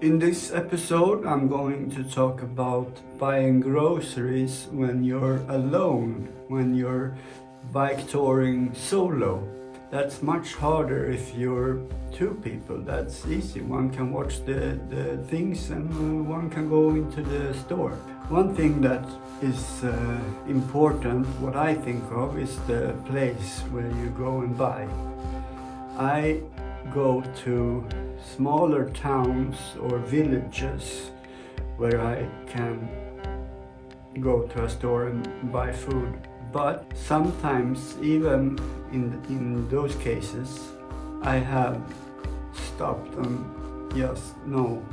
In this episode, I'm going to talk about buying groceries when you're alone, when you're bike touring solo. That's much harder if you're two people. That's easy. One can watch the things and one can go into the store. One thing that is important, what I think of, is the place where you go and buy. I go to smaller towns or villages where I can go to a store and buy food. But sometimes, even in those cases, I have stopped and just, no,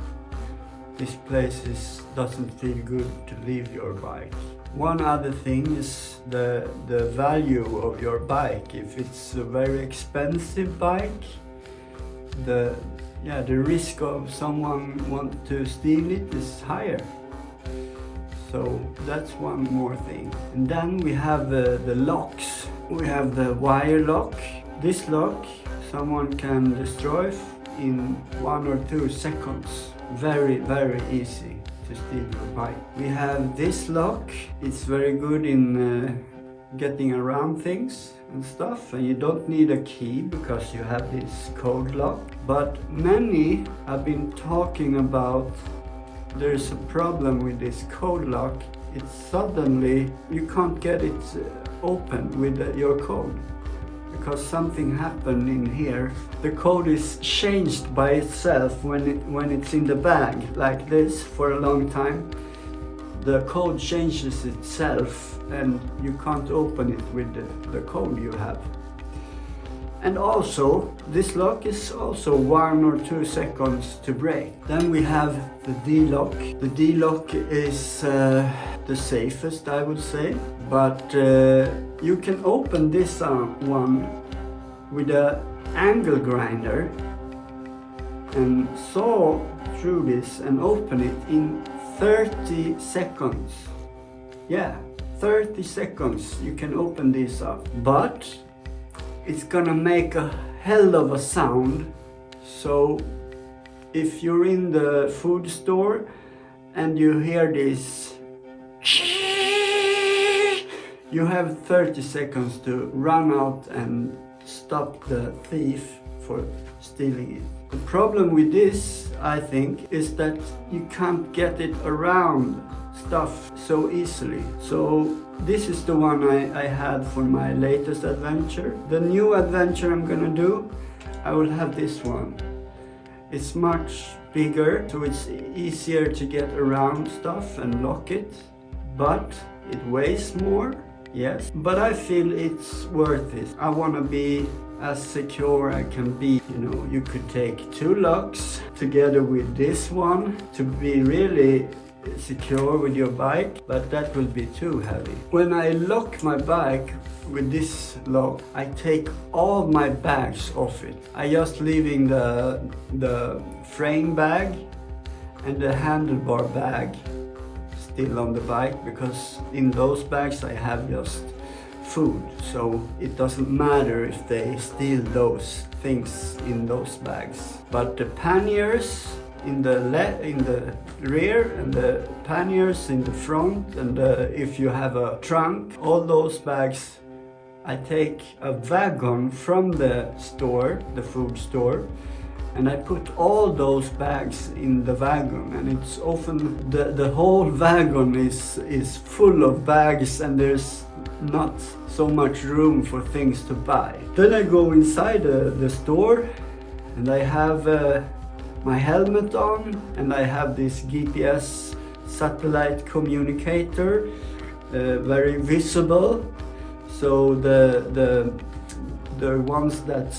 this place doesn't feel good to leave your bike. One other thing is the value of your bike. If it's a very expensive bike, the risk of someone want to steal it is higher. So that's one more thing. And then we have the locks. We have the wire lock. This lock someone can destroy in 1 or 2 seconds. Very, very easy to steal your bike. We have this lock. It's very good in getting around things and stuff, and you don't need a key because you have this code lock. But many have been talking about there's a problem with this code lock. It's suddenly you can't get it open with your code because something happened in here. The code is changed by itself when it's in the bag like this for a long time. The code changes itself and you can't open it with the code you have. And also, this lock is also 1 or 2 seconds to break. Then we have the D-lock. The D-lock is the safest, I would say. But you can open this one with an angle grinder and saw through this and open it in 30 seconds. Yeah, 30 seconds you can open this up. But it's gonna make a hell of a sound. So if you're in the food store and you hear this, you have 30 seconds to run out and stop the thief for stealing it. The problem with this, I think, is that you can't get it around stuff so easily. So this is the one I had for my latest adventure. The new adventure I'm gonna do, I will have this one. It's much bigger, so it's easier to get around stuff and lock it. But it weighs more, yes. But I feel it's worth it. I wanna be as secure I can be. You know, you could take 2 locks together with this one to be really secure with your bike, but that will be too heavy. When I lock my bike with this lock, I take all my bags off it. I just leaving the frame bag and the handlebar bag still on the bike, because in those bags I have just food, so it doesn't matter if they steal those things in those bags. But the panniers in the rear and the panniers in the front, and if you have a trunk, all those bags, I take a wagon from the store, the food store, and I put all those bags in the wagon, and it's often the whole wagon is full of bags and there's not so much room for things to buy. Then I go inside the store and I have my helmet on, and I have this GPS satellite communicator, very visible. So the ones that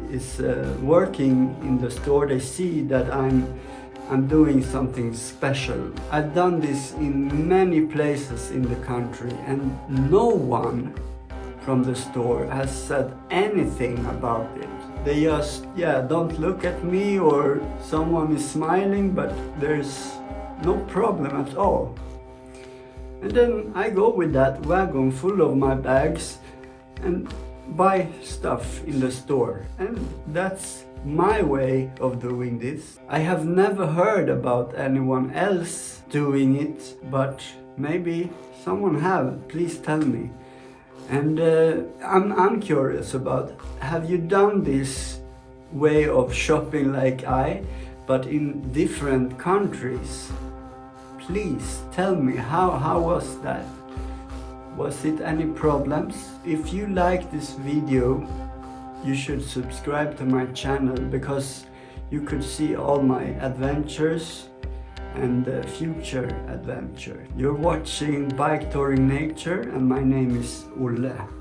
is working in the store, they see that I'm doing something special. I've done this in many places in the country, and no one from the store has said anything about it. They just, don't look at me, or someone is smiling, but there's no problem at all. And then I go with that wagon full of my bags and buy stuff in the store. And that's my way of doing this. I have never heard about anyone else doing it, but maybe someone have. Please tell me. And I'm curious about, have you done this way of shopping like I, but in different countries? Please tell me, how was that? Was it any problems? If you like this video, you should subscribe to my channel, because you could see all my adventures and future adventure. You're watching Bike Touring Nature, and my name is Olle.